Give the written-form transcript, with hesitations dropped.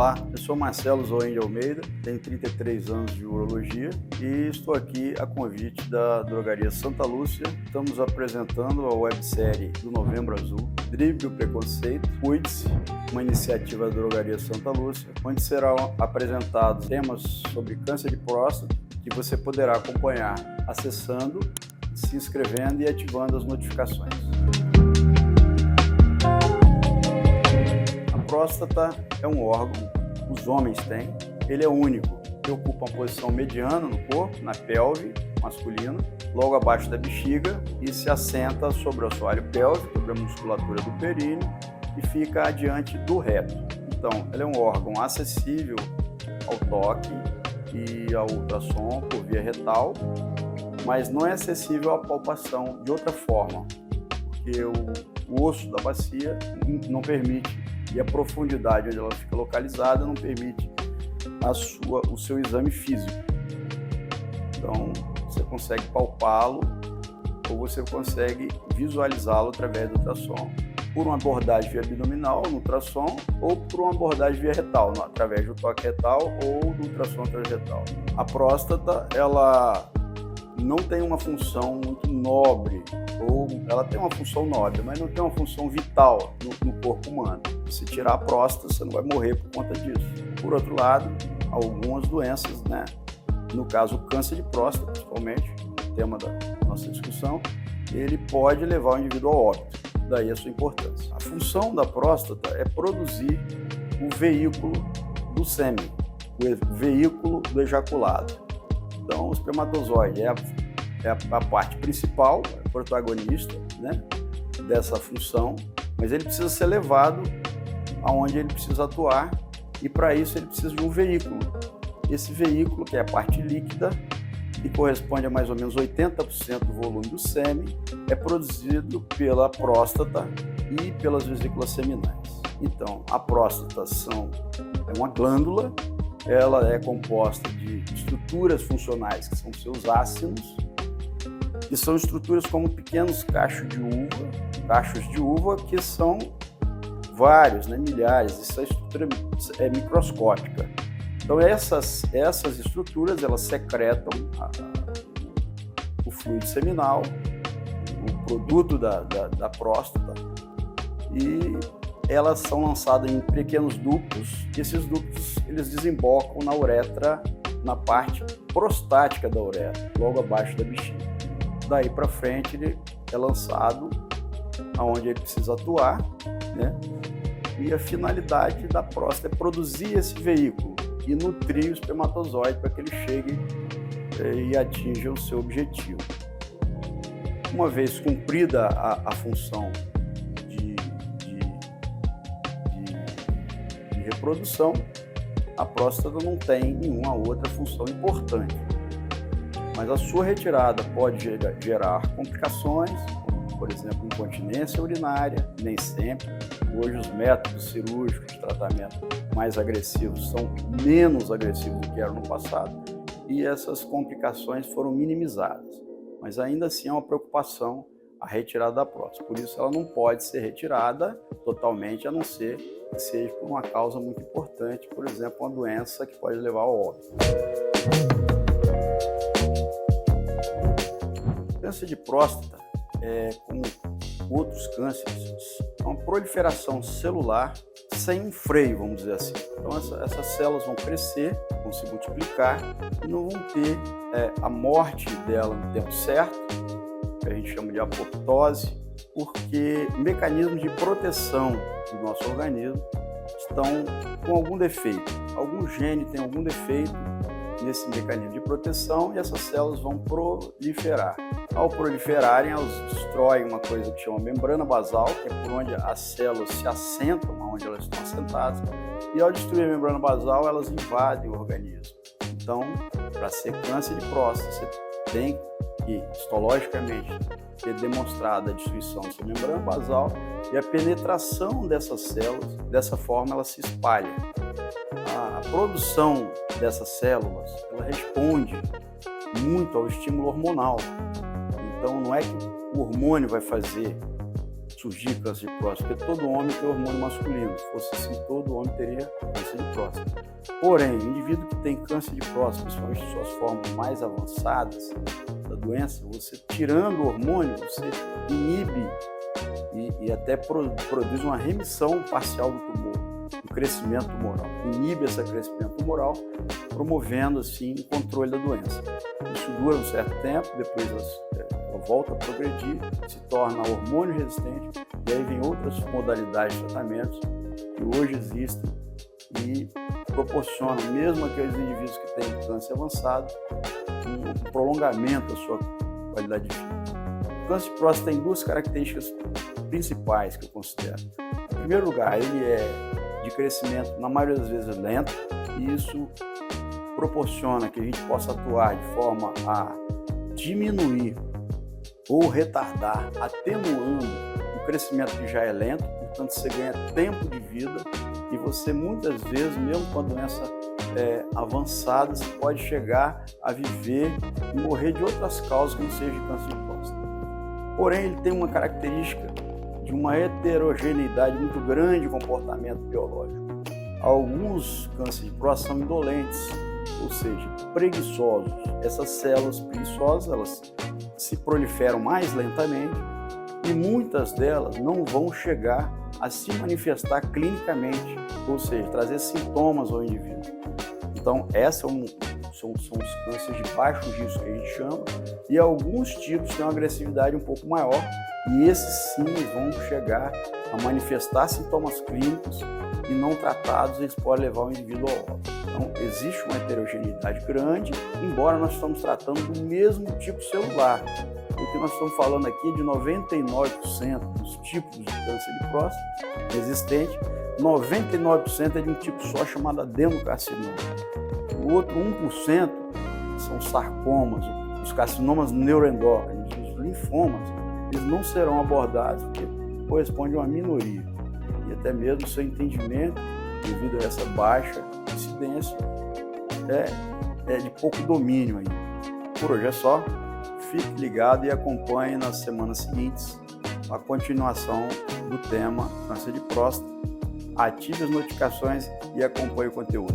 Olá, eu sou Marcelo Zoen de Almeida, tenho 33 anos de urologia e estou aqui a convite da Drogaria Santa Lúcia. Estamos apresentando a websérie do Novembro Azul, Drible o Preconceito, Cuide-se, uma iniciativa da Drogaria Santa Lúcia, onde serão apresentados temas sobre câncer de próstata que você poderá acompanhar acessando, se inscrevendo e ativando as notificações. A próstata é um órgão que os homens têm, ele é único, ele ocupa uma posição mediana no corpo, na pelve masculina, logo abaixo da bexiga e se assenta sobre o assoalho pélvico, sobre a musculatura do períneo e fica adiante do reto. Então, ele é um órgão acessível ao toque e ao ultrassom por via retal, mas não é acessível à palpação de outra forma, porque o osso da bacia não permite e a profundidade onde ela fica localizada não permite o seu exame físico. Então, você consegue palpá-lo ou você consegue visualizá-lo através do ultrassom, por uma abordagem via abdominal, no ultrassom, ou por uma abordagem via retal, através do toque retal ou do ultrassom transretal. A próstata, ela não tem uma função muito nobre, ou ela tem uma função nobre, mas não tem uma função vital no corpo humano. Se tirar a próstata, você não vai morrer por conta disso. Por outro lado, algumas doenças, no caso o câncer de próstata, principalmente, o tema da nossa discussão, ele pode levar o indivíduo ao óbito, daí a sua importância. A função da próstata é produzir o veículo do sêmen, o veículo do ejaculado. Então, o espermatozoide é a parte principal, é o protagonista, dessa função, mas ele precisa ser levado aonde ele precisa atuar e, para isso, ele precisa de um veículo. Esse veículo, que é a parte líquida, que corresponde a mais ou menos 80% do volume do sêmen, é produzido pela próstata e pelas vesículas seminais. Então, a próstata é uma glândula, ela é composta de estruturas funcionais, que são seus ácinos, que são estruturas como pequenos cachos de uva, que são vários, milhares, essa estrutura é microscópica. Então essas estruturas, elas secretam o fluido seminal, o produto da próstata, e elas são lançadas em pequenos ductos, e esses ductos eles desembocam na uretra, na parte prostática da uretra, logo abaixo da bexiga. Daí para frente ele é lançado aonde ele precisa atuar, E a finalidade da próstata é produzir esse veículo e nutrir o espermatozoide para que ele chegue e atinja o seu objetivo. Uma vez cumprida a função de reprodução, a próstata não tem nenhuma outra função importante. Mas a sua retirada pode gerar complicações, como, por exemplo, incontinência urinária, nem sempre. Hoje os métodos cirúrgicos de tratamento mais agressivos são menos agressivos do que eram no passado e essas complicações foram minimizadas. Mas ainda assim é uma preocupação a retirada da próstata. Por isso ela não pode ser retirada totalmente, a não ser que seja por uma causa muito importante, por exemplo, uma doença que pode levar ao óbito. O câncer de próstata, como outros cânceres, é uma proliferação celular sem um freio, vamos dizer assim. Então essas células vão crescer, vão se multiplicar e não vão ter a morte dela no tempo certo, que a gente chama de apoptose, porque mecanismos de proteção do nosso organismo estão com algum defeito. Algum gene tem algum defeito nesse mecanismo de proteção e essas células vão proliferar. Ao proliferarem, elas destroem uma coisa que chama membrana basal, que é por onde as células se assentam, onde elas estão assentadas, e ao destruir a membrana basal, elas invadem o organismo. Então, para ser câncer de próstata, você tem que, histologicamente, ter demonstrada a destruição dessa membrana basal e a penetração dessas células, dessa forma ela se espalha. A produção dessas células, ela responde muito ao estímulo hormonal. Então, não é que o hormônio vai fazer surgir câncer de próstata, porque todo homem tem hormônio masculino. Se fosse assim, todo homem teria câncer de próstata. Porém, o indivíduo que tem câncer de próstata, principalmente em suas formas mais avançadas da doença, você tirando o hormônio, você inibe e até produz uma remissão parcial do tumor, do crescimento tumoral. Inibe esse crescimento tumoral, promovendo assim o controle da doença. Isso dura um certo tempo, depois ela volta a progredir, se torna hormônio resistente, e aí vem outras modalidades de tratamentos que hoje existem e proporcionam, mesmo aqueles indivíduos que têm câncer avançado, um prolongamento da sua qualidade de vida. O câncer de próstata tem duas características principais que eu considero. Em primeiro lugar, ele é de crescimento, na maioria das vezes, lento, e isso proporciona que a gente possa atuar de forma a diminuir ou retardar, atenuando o crescimento que já é lento, portanto você ganha tempo de vida e você muitas vezes, mesmo com a doença avançada, você pode chegar a viver e morrer de outras causas que não seja de câncer de próstata. Porém, ele tem uma característica de uma heterogeneidade muito grande de comportamento biológico. Alguns cânceres de próstata são indolentes, ou seja, preguiçosos. Essas células preguiçosas, elas se proliferam mais lentamente e muitas delas não vão chegar a se manifestar clinicamente, ou seja, trazer sintomas ao indivíduo. Então, esses são os cânceres de baixo risco que a gente chama, e alguns tipos têm uma agressividade um pouco maior, e esses sim vão chegar a manifestar sintomas clínicos e não tratados, eles podem levar o indivíduo ao óbito. Então, existe uma heterogeneidade grande, embora nós estamos tratando do mesmo tipo celular. O que nós estamos falando aqui é de 99% dos tipos de câncer de próstata existente, 99% é de um tipo só chamado adenocarcinoma. O outro 1% são sarcomas, os carcinomas neuroendócrinos, os linfomas, eles não serão abordados porque correspondem a uma minoria. E até mesmo o seu entendimento, devido a essa baixa incidência, é de pouco domínio ainda. Por hoje é só. Fique ligado e acompanhe nas semanas seguintes a continuação do tema câncer de próstata. Ative as notificações e acompanhe o conteúdo.